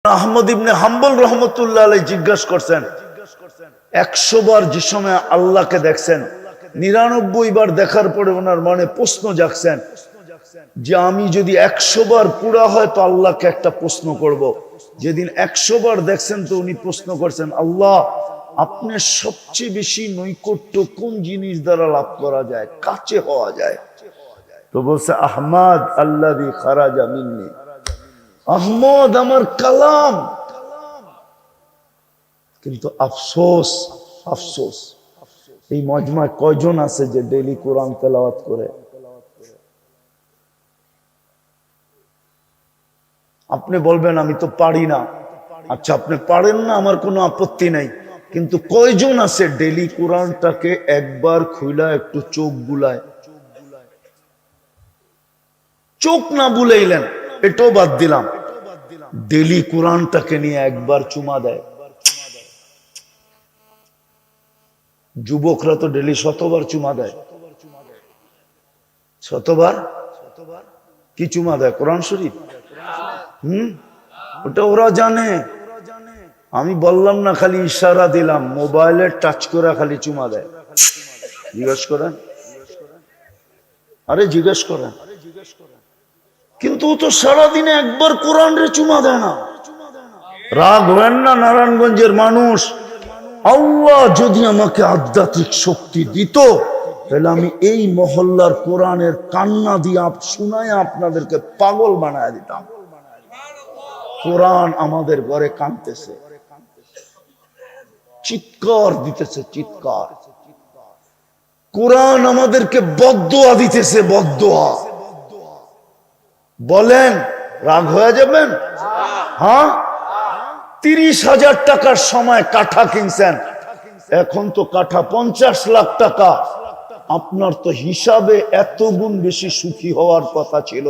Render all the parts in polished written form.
আহমদ ইবনে হাম্বল রহমতুল্লাহ আলাইহি জিজ্ঞাসা করছেন, 100 বার যে সময় আল্লাহকে দেখছেন, 99 বার দেখার পরে ওনার মনে প্রশ্ন জাগছেন যে আমি যদি 100 বার পুরা হয় তো আল্লাহকে একটা প্রশ্ন করব। যেদিন 100 বার দেখছেন তো উনি প্রশ্ন করছেন, আল্লাহ আপনার সবচেয়ে বেশি নৈকট্য কোন জিনিস দ্বারা লাভ করা যায়, কাছে হওয়া যায়? তো বলছে আহমদ আল্লাযী খারাজা মিন্নি, আহমদ আমার কালাম। কিন্তু আফসোস আফসোস এই মজমায় কয়জন আছে যে ডেইলি কোরআন তেলাওয়াত করে? আপনি বলবেন আমি তো পারি না। আচ্ছা, আপনি পারেন না, আমার কোনো আপত্তি নাই, কিন্তু কয়জন আছে ডেইলি কোরআনটাকে একবার খুইলা একটু চোখ বুলায়? চোখ না বুলাইলেন এটাও বাদ দিলাম, ডেইলি কোরআনটাকে নিয়ে একবার চুমা দেয়। যুবকরা তো ডেইলি 100 বার চুমা দেয়। 100 বার কি চুমা দেয়? কোরআন শরীফ। ওটা ওরা জানে, আমি বললাম না, খালি ইশারা দিলাম। মোবাইলে টাচ করে খালি চুমা দেয়। জিজ্ঞেস করেন, আরে জিজ্ঞেস করেন। কিন্তু ও তো সারাদিনে একবার কোরআন রে চুমা দেয় না। রাগ হবেন না নারায়ণগঞ্জের মানুষ, আল্লাহ যদি আমাকে আধ্যাত্মিক শক্তি দিত তাহলে আমি এই মহল্লার কোরআনের কান্না দিয়ে শুনায় আপনাদেরকে পাগল বানায় দিতাম। কোরআন আমাদের ঘরে কাঁদতেছে, চিৎকার দিতেছে, চিৎকার। কোরআন আমাদেরকে বদদোয়া দিতেছে, বদদোয়া। বলেন রাগ হয়ে যাবেন? হ্যাঁ, 30,000 টাকার সময় কাঠা কিনছেন, এখন তো কাঠা 50 লাখ টাকা। আপনার তো হিসাবে এত গুণ বেশি সুখী হওয়ার কথা ছিল,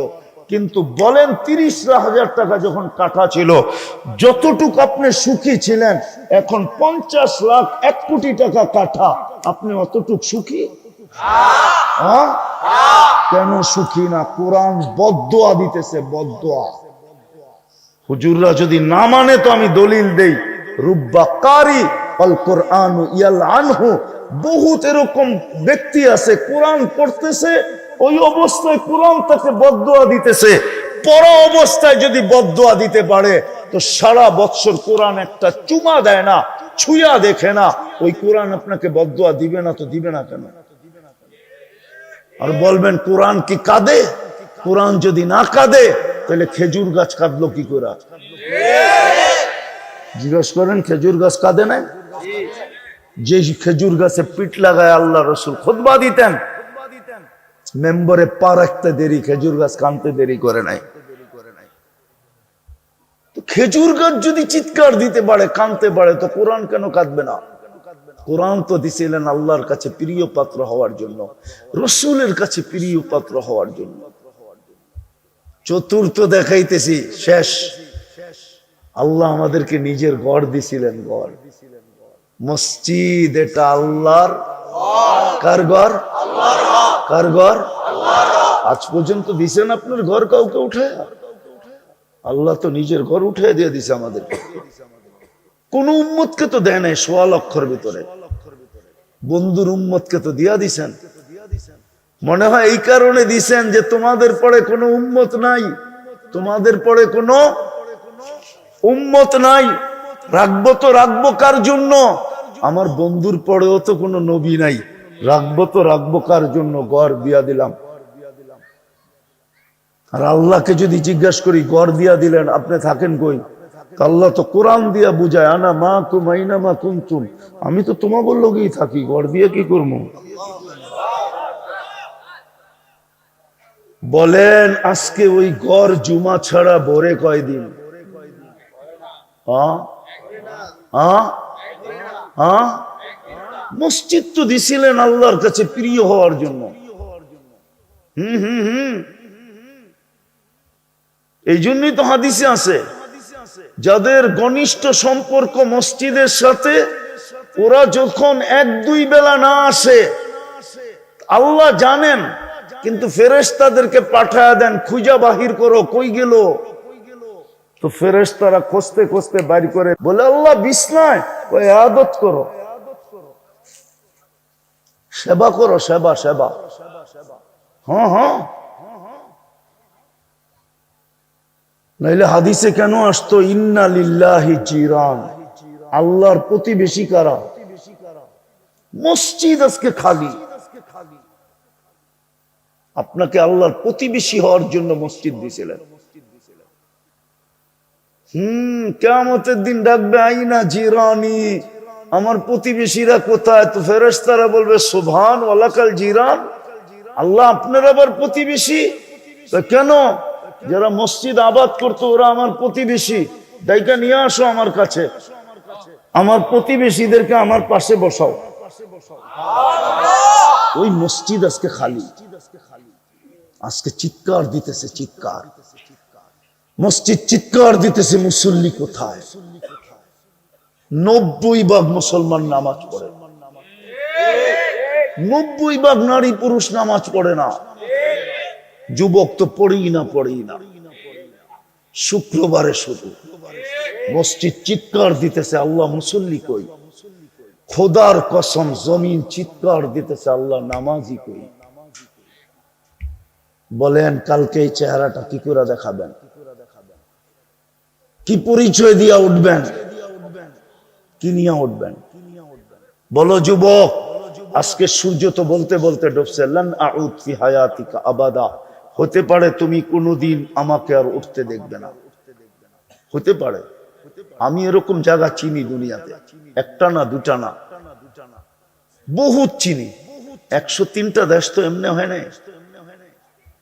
কিন্তু বলেন 30,000 টাকা যখন কাঠা ছিল, যতটুকু আপনি সুখী ছিলেন, এখন 50 লাখ 1 কোটি টাকা কাঠা, আপনি অতটুক সুখী? হ্যাঁ, কেন সুখী না? কোরআন বদদোয়া দিতেছে, বদদোয়া। হুজুররা যদি না মানে তো আমি দলিল দেই, রুব্বা কারি আল কোরআন ইয়ালআনহু, বহুত এরকম ব্যক্তি আছে কোরআন পড়তেছে, ওই অবস্থায় কোরআন তাকে বদদোয়া দিতেছে। পড়া অবস্থায় যদি বদদোয়া দিতে পারে তো সারা বৎসর কোরআন একটা চুমা দেয় না, ছুঁয়া দেখে না, ওই কোরআন আপনাকে বদদোয়া দিবে না? তো দিবে না কেন? আর বলবেন কোরআন কি কাঁদে? কোরআন যদি না কাঁদে তাহলে খেজুর গাছ কাঁদলো কি করে? জিজ্ঞেস করেন, খেজুর গাছ কাঁদে না? যে খেজুর গাছে পিঠ লাগায় আল্লাহ রসুল খুতবা দিতেন, মেম্বরে পা রাখতে দেরি, খেজুর গাছ কাঁদতে দেরি করে নাই। তো খেজুর গাছ যদি চিৎকার দিতে পারে, কাঁদতে পারে, তো কোরআন কেন কাঁদবে না? কোরআন তো দিছিলেন আল্লাহর কাছে প্রিয় পাত্র হওয়ার জন্য, রসুলের কাছে প্রিয় পাত্র হওয়ার জন্য। চতুর্থ দেখাইতেছি, শেষ। আল্লাহ আমাদেরকে নিজের ঘর দিছিলেন, ঘর, মসজিদ। এটা আল্লাহর। কার ঘর? কার ঘর? আজ পর্যন্ত দিছেন আপনার ঘর কাউকে উঠে? আল্লাহ তো নিজের ঘর উঠে দিয়ে দিছে আমাদেরকে। কোন উম্মতকে তো দেয় নাই 1.25 লক্ষর ভিতরে, বন্ধুর উম্মতকে তো দিয়া দিছেন। মনে হয় এই কারণে দিছেন যে তোমাদের পরে কোনো উম্মত নাই, তোমাদের পরে কোনো উম্মত নাই, রাখবো তো রাখবো কার জন্য? আমার বন্ধুর পরেও তো কোনো নবী নাই, রাখবো তো রাখবো কার জন্য? ঘর দিয়া দিলাম। আর আল্লাহকে যদি জিজ্ঞাসা করি, ঘর দিয়া দিলেন, আপনি থাকেন কই? আল্লাহ তো কোরআন দিয়া বুঝায়, আনা মা কুমাইনা মা কুনতুম, আমি তো তোমাদের লগেই থাকি, ঘর দিয়ে কি করবো? বলেন আজকে ওই ঘর জুমা ছাড়া ভরে কয়দিন? মসজিদ তো দিছিলেন আল্লাহর কাছে প্রিয় হওয়ার জন্য। এই জন্যই তো হাদিসে আছে, যাদের ঘনিষ্ঠ সম্পর্ক মসজিদের সাথে, ওরা যখন 1-2 বেলা না আসে আল্লাহ জানেন, কিন্তু ফেরেশতাদেরকে পাঠায় দেন, খুঁজা বাহির করো কই গেল। তো ফেরেশতারা খুঁজতে খুঁজতে বাইর করে বলে, আল্লাহ বিছনায়, ওই ইবাদত করো, সেবা করো, সেবা সেবা। হ্যাঁ হ্যাঁ, নাইলে হাদিসে কেন আসতো ইন্না লিল্লাহি জিরান, আল্লাহর প্রতিবেশী কারা? মসজিদ আজকে খালি। আপনাকে আল্লাহর প্রতিবেশী হওয়ার জন্য মসজিদ দিয়েছিলেন। কিয়ামতের দিন ডাকবে, আইনা জিরানি, আমার প্রতিবেশীরা কোথায়? তো ফেরেশতারা বলবে, সুবহান ওয়ালাকাল জিরান, আল্লাহ আপনার আবার প্রতিবেশী? কেন? যারা মসজিদ আবাদ করতো ওরা আমার প্রতিবেশী, ডাইকা নিয়ে আসো আমার কাছে, আমার প্রতিবেশীদেরকে আমার পাশে বসাও। ওই মসজিদ আজকে খালি। আজকে চিৎকার দিতেছে, চিৎকার, মসজিদ চিৎকার দিতেছে, মুসল্লি কোথায়? 90% মুসলমান নামাজ পড়ে, 90% নারী পুরুষ নামাজ পড়ে না। যুবক তো পড়েই না, পড়েই না। শুক্রবারে শুধু মসজিদ চিৎকার দিতেছে, আল্লাহ মুসল্লি কই? খোদার কসম জমিন চিৎকার দিতেছে, আল্লাহ নামাজি কই? বলেন কালকে এই চেহারাটা কি করে দেখাবেন? কি পরিচয় দিয়া উঠবেন? কি নিয়ে উঠবেন? বলো যুবক। আজকে সূর্য তো বলতে বলতে ডুবছে, লান আউদ ফি হায়াতিকা আবাদা, হতে পারে তুমি কোনোদিন আমাকে আর উঠতে দেখবে না, হতে পারে। আমি এরকম জায়গা চিনি দুনিয়াতে, একটা না দুটা না, বহুত চিনি। 103টা দেশ তো এমনি হয় নাই।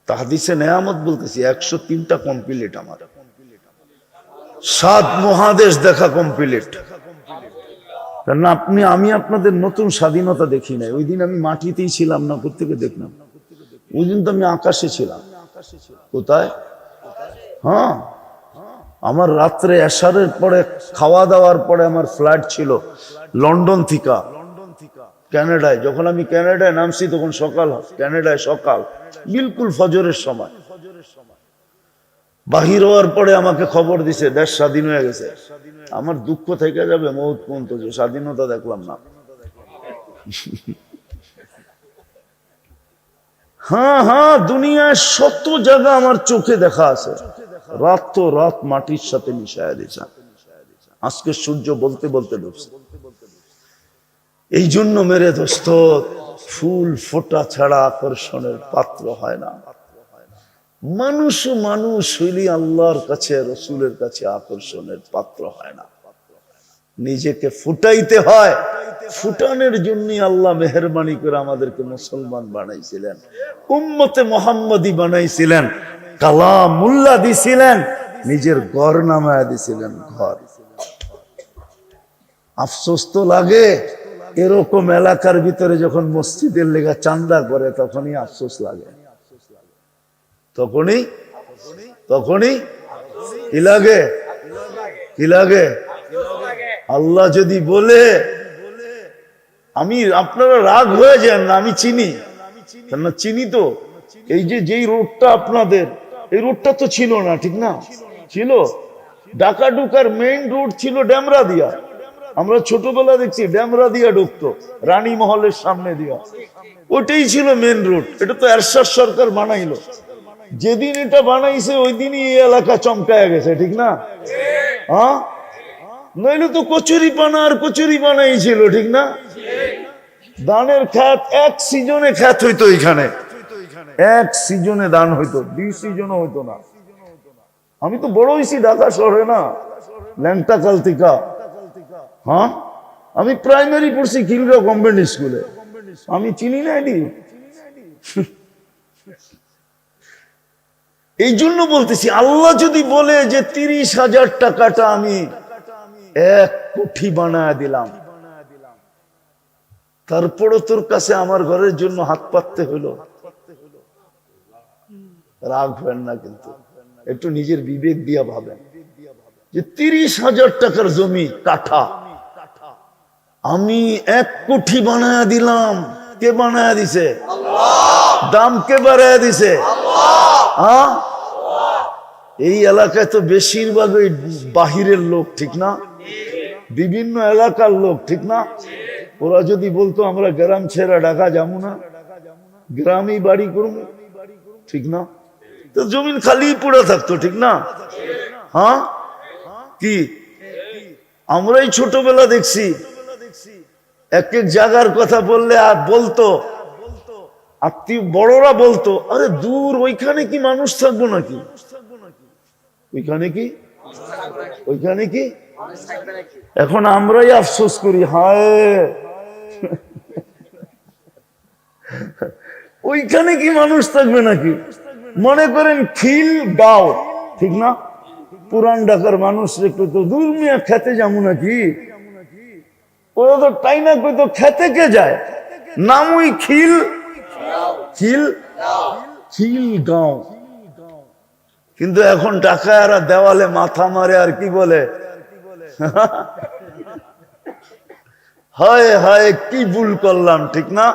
তাহাদিসে নেয়ামত বলতেছি, 103টা কমপ্লিট আমার, 7 মহাদেশ দেখা কমপ্লিট। কারণ আমি আপনাদের নতুন স্বাধীনতা দেখি নাই। ওই দিন আমি মাটিতেই ছিলাম না, কোথেকে দেখলাম? ওই দিন তো আমি আকাশে ছিলাম। কোথায়? হ্যাঁ, আমার রাত্রে এশারের পরে খাওয়া দাওয়ার পরে আমার ফ্লাইট ছিল লন্ডন থেকে কানাডায়। যখন আমি কানাডায় নামছি তখন সকাল, কানাডায় সকাল, বিলকুল ফজরের সময়। বাহির হওয়ার পরে আমাকে খবর দিছে দেশ স্বাধীন হয়ে গেছে। আমার দুঃখ থেকে যাবে মৌত পর্যন্ত যে স্বাধীনতা দেখলাম না। হ্যাঁ হ্যাঁ, দুনিয়ায় শত জায়গা আমার চোখে দেখা আছে, রাত তো রাত মাটির সাথে মিশায় দিয়েছে। আজকে সূর্য বলতে বলতে ডুবছে। এই জন্য মেরে দোস্ত, ফুল ফোটা ছাড়া আকর্ষণের পাত্র হয় না। মানুষ হইলে আল্লাহর কাছে, রসুলের কাছে আকর্ষণের পাত্র হয় না। নিজেকে ফুটাইতে হয়। ফুটানোর জন্য আল্লাহ মেহেরবানি করে আমাদেরকে মুসলমান বানাইছিলেন, উম্মতে মুহাম্মদী বানাইছিলেন, কালামুল্লাহ দিছিলেন, নিজের ঘর নামায়া দিছিলেন, ঘর। আফসোস তো লাগে, এরকম এলাকার ভিতরে যখন মসজিদের লেগা চান্দা করে তখনই আফসোস লাগে। তখনই কি লাগে? কি লাগে? আল্লাহ যদি বলে, আপনারা রাগ হয়ে যান না, আমি চিনি না, চিনি তো। এই যেই রোডটা আপনাদের, এই রোডটা তো ছিল না, ঠিক না? ছিল ঢাকা ঢুকার মেইন রোড ছিল ডেমরা দিয়া। আমরা ছোটবেলা দেখছি ডেমরা দিয়া ঢুকতো রানী মহলের সামনে দিয়া, ওটাই ছিল মেইন রোড। এটা তো এরশাদ সরকার বানাইলো। যেদিন এটা বানাইছে ওই দিনই এই এলাকা চমকায় গেছে, ঠিক না? হ্যাঁ, নইলে তো কচুরি পানা আর কচুরি পানাই ছিল, ঠিক না? দানের খ্যাত, এক সিজনে খ্যাত হইতো এখানে, এক সিজনে দান হইতো, 2 সিজনও হইতো না। আমি তো বড় হয়েছি ঢাকা শহরে না, ল্যাংটা কালতিকা। হ্যাঁ, আমি প্রাইমারি পড়ছি খিলগাঁও গভর্নমেন্ট স্কুলে। আমি চিনি না এটি। এই জন্য বলতেছি, আল্লাহ যদি বলে যে 30,000 টাকাটা আমি 1 কোটি বানায় দিলাম, তারপরও তোর কাছে আমার ঘরের জন্য হাত পাততে হলো, রাগ হবেন না। কিন্তু একটু নিজের বিবেক দিয়া ভাবেন যে 30,000 টাকার জমি কাঠা আমি 1 কোটি বানায় দিলাম। কে বানায় দিছে? দাম কে বাড়ায় দিছে? এই এলাকায় তো বেশিরভাগ ওই বাহিরের লোক, ঠিক না? বিভিন্ন এলাকার লোক, ঠিক না? ওরা যদি বলতো আমরা গ্রাম ছেড়ে ঢাকা যাবো না, গ্রামেই বাড়ি করবো, ঠিক না? তো জমিন খালি পড়ে থাকতো, ঠিক না? হ্যাঁ, কি আমরাই ছোটবেলা দেখছি এক এক জায়গার কথা বললে আর বলতো আত্মীয় বড়রা বলতো, আরে দূর ওইখানে কি মানুষ থাকবো নাকি, ওইখানে কি, ওইখানে কি। এখন আমরাই আফসোস করি, হায় ওইখানে কি মানুষ থাকবে নাকি। মনে করেন খিল গাঁও, ঠিক না? পুরান ঢাকার মানুষ একটু তো দূর মিয়া খেতে যাবো নাকি, ওরা তো তাই না কই তো খেতে কে যায়, নামই খিল, খিল খিল গাঁও। কিন্তু এখন টাকারা দেওয়ালে মাথা মারে আর কি বলে, হায় হায় কি ভুল করলাম, ঠিক না?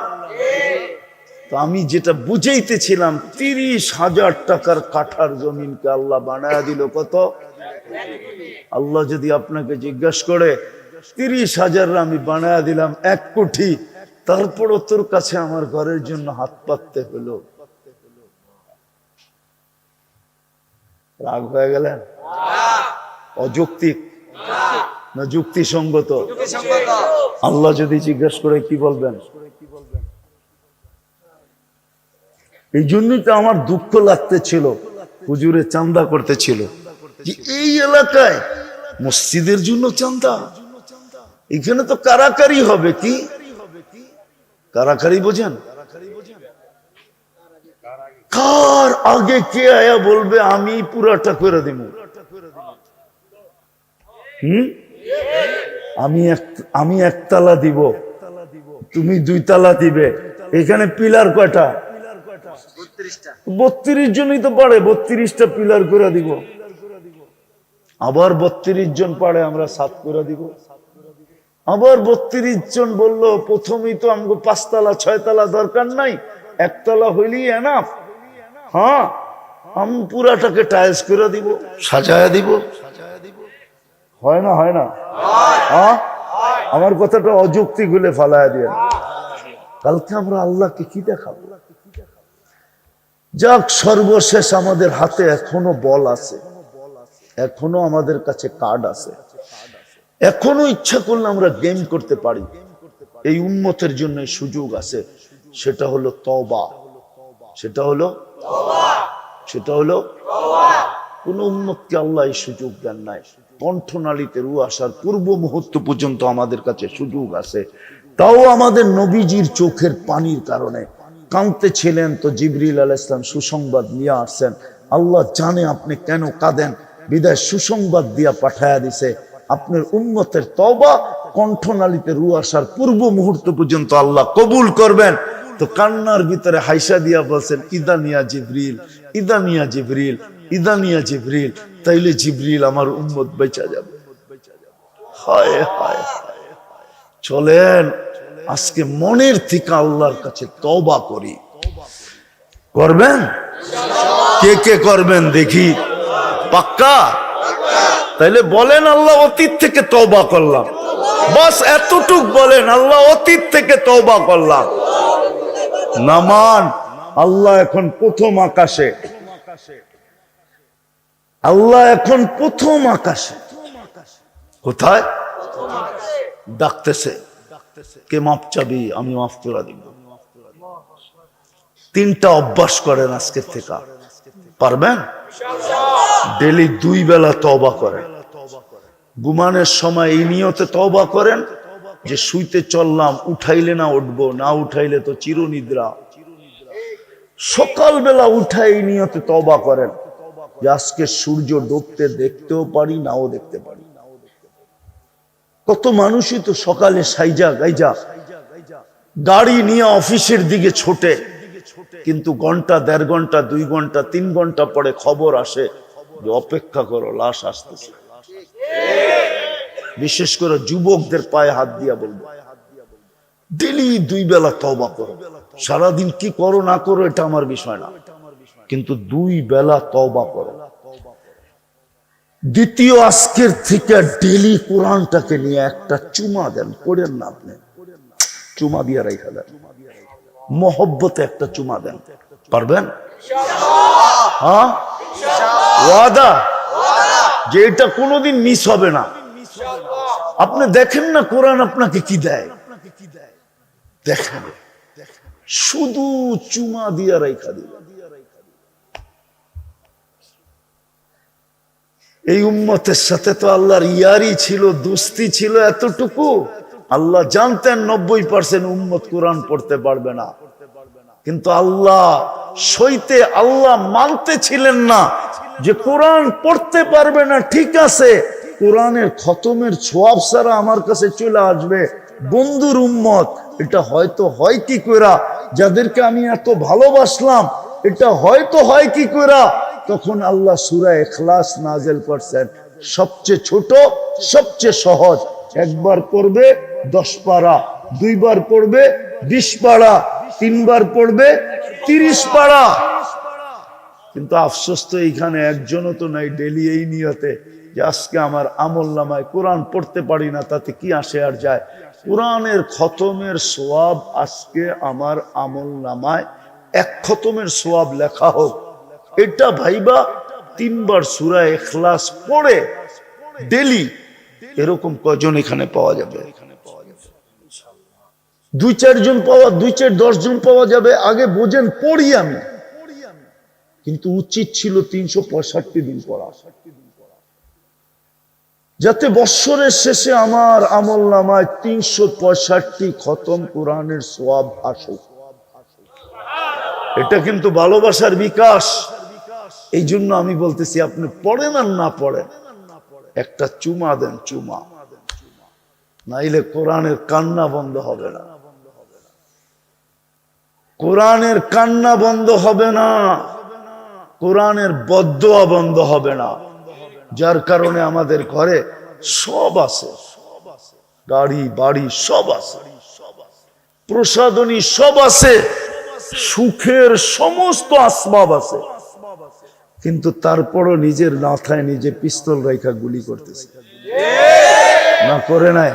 তো আমি যেটা বুঝাইতেছিলাম, 30,000 টাকার কাঠার জমিনকে আল্লাহ বানায়া দিল কত। আল্লাহ যদি আপনাকে জিজ্ঞাসা করে 30,000 আমি বানায়া দিলাম 1 কোটি, তারপরও তোর কাছে আমার ঘরের জন্য হাত পাততে হলো, রাগ হয়ে গেলেন? অযৌক্তিক না যুক্তিসঙ্গত? আল্লাহ যদি জিজ্ঞাসা করে কি বলবেন? এই জন্যই তো আমার দুঃখ লাগতেছিল, হুজুরে চাঁদা করতেছিল যে এই এলাকায় মসজিদের জন্য চাঁদা, এখানে তো কারাকারি হবে। কি কারাকারি বোঝেন? কার আগে কে আয়া বলবে আমি পুরাটা করে দেব, আমি একতলা দিব, তুমি 2 তালা দিবে। এখানে পিলার কয়টা? 32 জনই তো পারে, 32টা পিলার করে দিব। আবার 32 জন পারে, আমরা 7 করে দিব। আবার 32 জন বললো প্রথমেই তো আমাকে 5 তালা 6 তালা দরকার নাই, 1 তালা হইলেই এনাফ। হ্যাঁ, আমি পুরাটাকে টাইলস করে দিব, সাজায়া দিব। হয় না? হয় না? হ্যাঁ, আমার কথাটা অযৌক্তিক হলে ফালায়া দিয়ে। কালকে আমরা আল্লাহকে কি দেখাবো? যাক, সর্বশেষ আমাদের হাতে এখনো বল আছে, এখনো আমাদের কাছে কার্ড আছে, এখনো ইচ্ছা করলে আমরা গেম করতে পারি। এই উম্মতের জন্য সুযোগ আছে, সেটা হলো তওবা। সেটা হলো কোন উম্মতকে আল্লাহ এই সুযোগ দেন নাই। কণ্ঠনালীতে রু আসার পূর্ব মুহূর্ত পর্যন্ত আমাদের কাছে সুযোগ আছে। তাও আমাদের নবীজির চোখের পানির কারণে কাঁদতে ছিলেন, তো জিবরিল আলাইহিস সালাম সুসংবাদ নিয়ে আসছেন। আল্লাহ জানে আপনি কেন কাঁদেন, বিদায় সুসংবাদ দিয়া পাঠায়া দিছে আপনার উম্মতের তওবা কণ্ঠনালীতে রু আসার পূর্ব মুহূর্ত পর্যন্ত আল্লাহ কবুল করবেন। তো কান্নার ভিতরে হাইসা দিয়া বলছেন, ইদানিয়া জিবরিল, ইদানিয়া জিবরিল, ইদানিয়া জিবরিল। তাইলে জিবরিল আমার উম্মত বেঁচে যাবে। হায় হায়, চলেন আজকে মনের থেকে আল্লাহর কাছে তওবা করি। করবেন? কে কে করবেন দেখি? পাক্কা? তাইলে বলেন আল্লাহ অতীত থেকে তওবা করলাম। বাস এতটুক বলেন, আল্লাহ অতীত থেকে তওবা করলাম। নামান আল্লাহ এখন প্রথম আকাশে, আল্লাহ এখন প্রথম আকাশে। কোথায়? ডাকতেছে, কে মাপ চাবি? আমি মাফ করে দিব। 3টা অভ্যাস করেন আজকের থেকে, পারবেন? ডেলি 2 বেলা তওবা করেন। ঘুমানোর সময় এই নিয়তে তওবা করেন যে শুইতে চললাম, উঠাইলে না উঠবো, না উঠাইলে তো চিরনিদ্রা। সকালবেলা উঠাই এই নিয়তে তওবা করেন যে আজকে সূর্য ডুবতে দেখতেও পারি, নাও দেখতে পারি। কত মানুষই তো সকালে সাইজা গাইজা গাড়ি নিয়ে অফিসের দিকে ছোটে, কিন্তু ঘন্টা 1.5 ঘন্টা 2 ঘন্টা 3 ঘন্টা পরে খবর আসে যে অপেক্ষা করো, লাশ আসতেছে। বিশেষ করে যুবকদের পায়ে হাত দিয়া বলবো, ডেলি 2 বেলা তওবা করো। সারাদিন কি করো না করো এটা আমার বিষয় না, কিন্তু 2 বেলা তওবা করো। দ্বিতীয়, আজকের থেকে ডেলি কোরআনটাকে নিয়ে একটা চুমা দেন, পড়েন না আপনি, চুমা দিয়ে রেখে দেন, মহব্বতে একটা চুমা দেন, পারবেন? হ্যাঁ, ওয়াদা যে এটা কোনোদিন মিস হবে না। আপনি দেখেন না কোরআন আপনাকে কি দেয়, দেখেন, শুধু চুমা দিয়া রেখা দিবে। এই উম্মতের সাথে তো আল্লাহর ইয়ারি ছিল, দোস্তি ছিল এতটুকু। আল্লাহ জানতেন 90% উম্মত কোরআন পড়তে পারবে না, কিন্তু আল্লাহ সইতে, আল্লাহ মানতে ছিলেন না যে কোরআন পড়তে পারবে না, ঠিক আছে, কোরআনের খতমের ছোয়াব ছাড়া আমার কাছে চলে আসবে বন্ধুর উম্মত, এটা হয়তো হয় কি কইরা, যাদেরকে আমি এত ভালোবাসলাম, এটা হয়তো হয় কি কইরা। তখন আল্লাহ সূরা ইখলাস নাযিল করছেন, সবচেয়ে ছোট, সবচেয়ে সহজ। একবার পড়বে 10 পারা, দুইবার পড়বে 20 পারা, তিনবার পড়বে 30 পারা। কিন্তু আফসোস তো এইখানে একজনও তো নাই ডেলি এই নিয়তে যে আজকে আমার আমল নামায় কোরআন পড়তে পারি না, তাতে কি আসে আর যায়, কোরআনের খতমের সোয়াব আজকে আমার আমল নামায় 1 খতমের সোয়াব লেখা হোক, এটা ভাইবা 3 বার সূরা ইখলাস পড়ে ডেলি, এরকম কজন এখানে পাওয়া যাবে? 2-4 জন পাওয়া, 2-4-10 জন পাওয়া যাবে। আগে বোঝেন, পড়ি আমি, কিন্তু উচিত ছিল 365 দিন পড়া, যাতে বৎসরের শেষে আমার আমল নামায় 365 খতম কোরআনের সোয়াব আসুক। এটা কিন্তু ভালোবাসার বিকাশ। এই জন্য আমি বলতেছি, আপনি পড়েন আর না পড়েন, একটা চুমা দেন, চুমা, নাইলে কোরআনের কান্না বন্ধ হবে না, কোরআনের কান্না বন্ধ হবে না, কোরআনের বদদোয়া বন্ধ হবে না। যার কারণে আমাদের ঘরে সব আছে, গাড়ি বাড়ি সব আছে, প্রসাধনী সব আছে, সুখের সমস্ত আসবাব আছে, কিন্তু তারপরও নিজের মাথায় নিজে পিস্তল রেখা গুলি করতেছে না, করে নাই?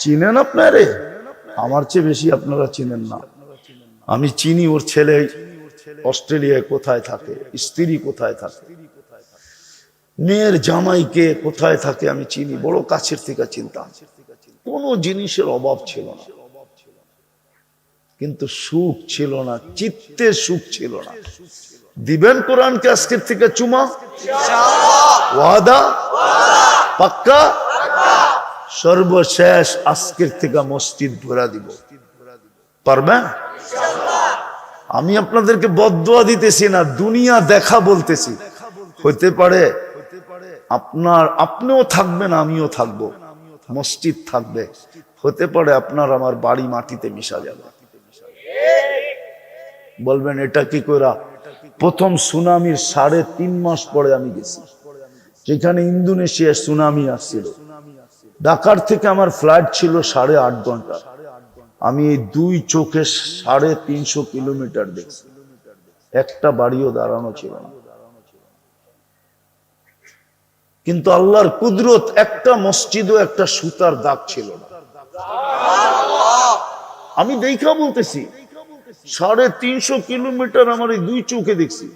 চিনেন আপনারে? আমার চেয়ে বেশি আপনারা চিনেন না। আমি চিনি ওর ছেলে অস্ট্রেলিয়ায় কোথায় থাকে, স্ত্রী কোথায় থাকে, মেয়ের জামাইকে কোথায় থাকে, আমি চিনি, বড় কাছের থেকে চিনতাম। কোনো জিনিসের অভাব ছিল না, কিন্তু সুখ ছিল না, চিত্তে সুখ ছিল না। দিবেন কোরআনকে আজকের থেকে চুমা? ওয়াদা? পাক্কা? সর্বশেষ আজকের থেকে মসজিদ ভরা দিব, পারবেন? আমি আপনাদেরকে বদদোয়া দিতেছি না, দুনিয়া দেখা বলতেছি। হইতে পারে আপনিও থাকবেন, আমিও থাকবো, মসজিদ থাকবে, হতে পারে আপনার আমার বাড়ি মাটিতে মিশা যাবে। বলবেন এটা কি কইরা? প্রথম সুনামির 3.5 মাস পরে আমি গেছি, যেখানে ইন্দোনেশিয়ায় সুনামি আসছিল। ঢাকার থেকে আমার ফ্লাইট ছিল 8.5 ঘন্টা। আমি এই 2 চোখে 350 কিলোমিটার দেখছি, একটা বাড়িও দাঁড়ানো ছিল না। কিন্তু আল্লাহর কুদরত, একটা মসজিদও একটা সুতার দাগ ছিল না। আমি দেখা বলতেছি, 350 কিলোমিটার আমার এই 2 চোখে দেখছি।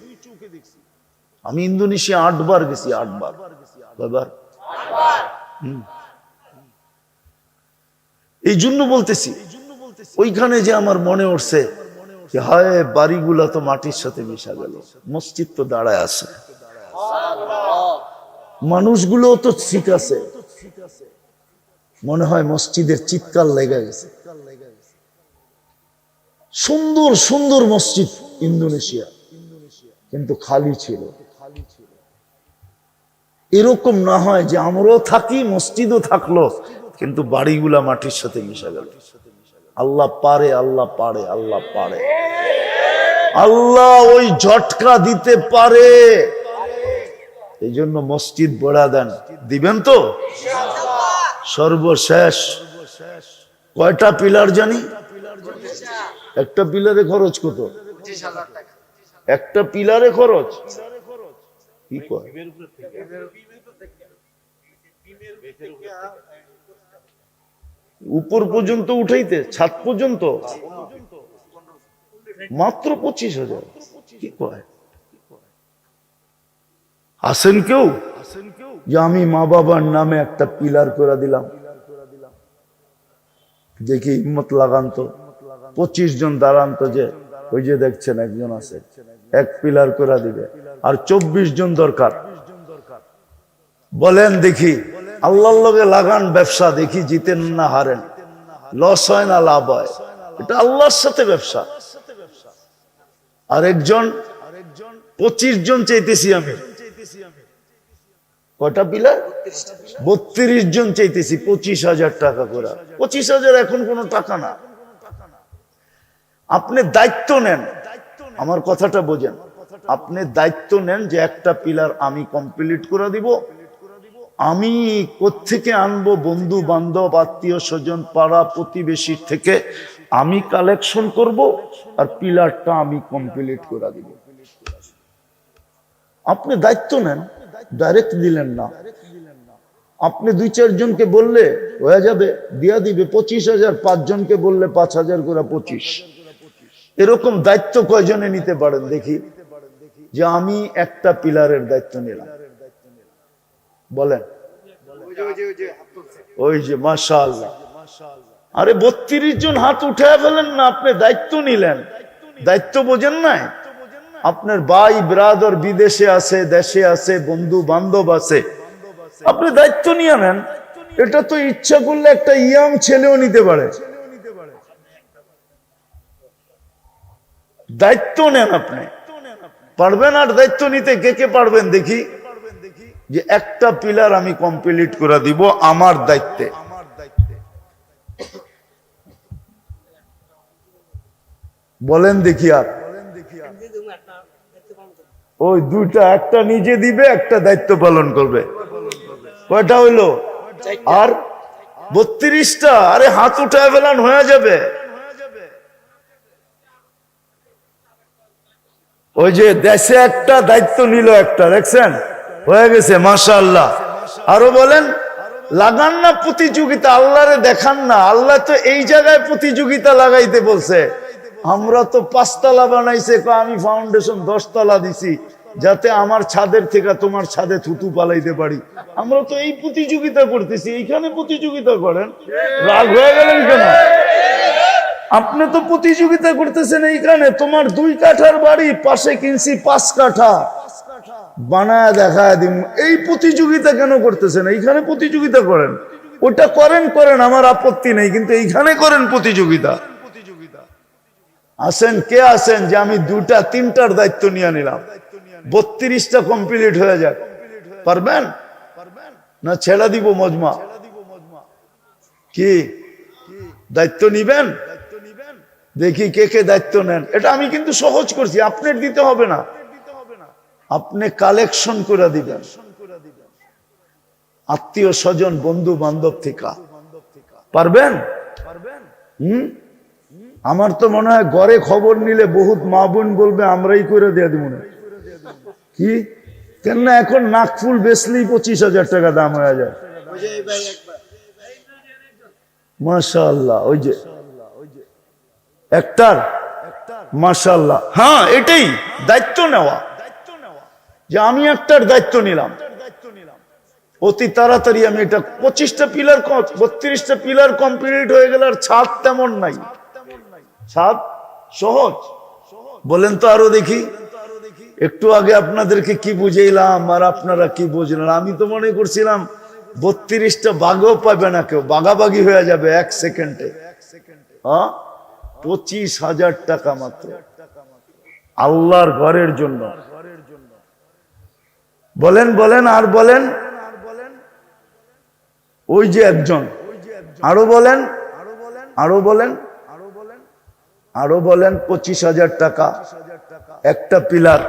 আমি ইন্দোনেশিয়া 8 বার গেছি, 8 বার। কয়বার? এই জন্য বলতেছি, ওইখানে যে আমার মনে উঠছে যে হায়, বাড়িগুলা তো মাটির সাথে মিশা গেল, মসজিদ তো দাঁড়ায় আছে, মানুষগুলো তো ঠিক আছে, মনে হয় মসজিদের চিৎকার লেগে গেছে। সুন্দর সুন্দর মসজিদ ইন্দোনেশিয়া, কিন্তু খালি ছিল। এরকম না হয় যে আমরাও থাকি, মসজিদও থাকলো, কিন্তু বাড়িগুলা মাটির সাথে মিশা গেল। আল্লাহ পারে, আল্লাহ পারে, আল্লাহ পারে, আল্লাহ ওই ঝটকা দিতে পারে। এই জন্য মসজিদ বড়া দেন, দিবেন তো? সর্বশেষ কয়টা পিলার জানি? একটা পিলারে খরচ কত? একটা পিলারে খরচ কি কয়? উপর পর্যন্ত উঠাইতে, ছাদ পর্যন্ত মাত্র 25,000। কি কয়? আসেন কেউ যে আমি মা বাবার নামে একটা পিলার করে দিলাম, দেখি হিম্মত লাগান তো, 25 জন দাঁড়ান তো, যে ওই যে দেখছেন একজন আছে, এক পিলার করে দিবে, আর 24 জন দরকার। বলেন দেখি, আল্লাহর লগে লাগান ব্যবসা, দেখি জিতেন না হারেন, লস হয় না লাভ হয়, এটা আল্লাহর সাথে ব্যবসা। আর একজন 25 জন চাইতেছি আমি, কয়টা পিলার? 32 জন চাইতেছি, 25,000 টাকা করে। 25,000 এখন কোনো টাকা না। আপনি দায়িত্ব নেন, আমার কথাটা বোঝেন, আপনি দায়িত্ব নেন যে একটা পিলার আমি কমপ্লিট করে দিব, আমি কোত্থেকে আনবো, বন্ধু বান্ধব আত্মীয় স্বজন পাড়া প্রতিবেশীর থেকে আমি কালেকশন করব, আর পিলারটা আমি কমপ্লিট করে দিব। আপনি দায়িত্ব নেন, ডাইরেক্ট দিলেন না। আপনি 2-4 জনকে বললে হয়ে যাবে, দিয়া দিবে 25,000, 5 জনকে বললে 5,000 করে 25। এরকম দায়িত্ব কয়জনে নিতে পারেন দেখি, যে আমি একটা পিলারের দায়িত্ব নিলাম? বলেন। ওই যে মাশাআল্লাহ, আরে 32 জন হাত উঠায় ফেলেন না, আপনি দায়িত্ব নিলেন। দায়িত্ব বোঝেন নাই? আপনার ভাই ব্রাদার বিদেশে আছে, দেশে আছে, বন্ধু বান্ধব আছে, আপনি দায়িত্ব নিয়ে নেন। এটা তো ইচ্ছা করলে একটা ইয়াং ছেলেও নিতে পারে। দায়িত্ব নেন, আপনি পারবেন? আর দায়িত্ব নিতে কে কে পারবেন দেখি, যে একটা পিলার আমি কমপ্লিট করে দিব আমার দায়িত্বে। বলেন দেখি। আর ওই দুইটা, একটা নিজে দিবে, একটা দায়িত্ব পালন করবে। কয়টা হইলো? আর 32টা। আরে হাত উঠায় ফেলান, হয়ে যাবে। ওই যে দেশে একটা দায়িত্ব নিল, একটা দেখছেন, হয়ে গেছে মাশাআল্লাহ। আরো বলেন, লাগান না প্রতিযোগিতা, আল্লাহরে দেখান না। আল্লাহ তো এই জায়গায় প্রতিযোগিতা লাগাইতে বলছে। আমরা তো 5 তলা বানাইছে, আমি ফাউন্ডেশন 10 তলা দিছি, যাতে আমার ছাদের থেকে তোমার ছাদে থুতু পালাইতে পারি। আমরা তো এই প্রতিযোগিতা করতেছি, এইখানে প্রতিযোগিতা করেন। রাগ হয়ে গেলেন কেন? আপনি তো প্রতিযোগিতা করতেছেন এইখানে। তোমার 2 কাঠার বাড়ি, পাশে কিনছি 5 কাঠা, বানায় দেখায় দিন। এই প্রতিযোগিতা কেন করতেছেন? এইখানে প্রতিযোগিতা করেন। ওটা করেন, আমার আপত্তি নেই, কিন্তু এইখানে করেন প্রতিযোগিতা। আসেন, কে আসেন যে আমি 2-3টার দায়িত্ব নিয়ে নিলাম, 32টা কমপ্লিট হয়ে যাক। পারবেন না? ছেড়ে দিব মজমা? কি দায়িত্ব নিবেন? দেখি কে কে দায়িত্ব নেন। এটা আমি কিন্তু সহজ করছি, আপনার দিতে হবে না, আপনি কালেকশন করে দিবেন আত্মীয় স্বজন বন্ধু বান্ধব থেকে। পারবেন? আমার তো মনে হয় ঘরে খবর নিলে বহুত মা বোন বলবে আমরাই করে দিয়ে দিব না। কি কেন না, এখন নাকফুল বেচলেই 25,000 টাকা দাম হয়ে যায়। মাশাআল্লাহ, ওই যে একটার মাশাআল্লাহ। হ্যাঁ, এটাই দায়িত্ব নেওয়া, যে আমি একটার দায়িত্ব নিলাম। অতি তাড়াতাড়ি আমি এটা 25টা পিলার, 32টা পিলার কমপ্লিট হয়ে গেল। আর ছাদ তেমন নাই, ছাদ সহজ। বলেন তো আরো দেখি। একটু আগে আপনাদেরকে কি বুঝাইলাম আর আপনারা কি বুঝলেন? আমি তো মনে করছিলাম 32টা বাঘও পাবে না কেউ, বাগাবাগি হয়ে যাবে 1 সেকেন্ডে। 25,000 টাকা মাত্র আল্লাহর ঘরের জন্য। বলেন বলেন, আর বলেন। ওই যে একজন, আরো বলেন, আরো বলেন, আরো বলেন। 25,000 টাকা একটা পিলার।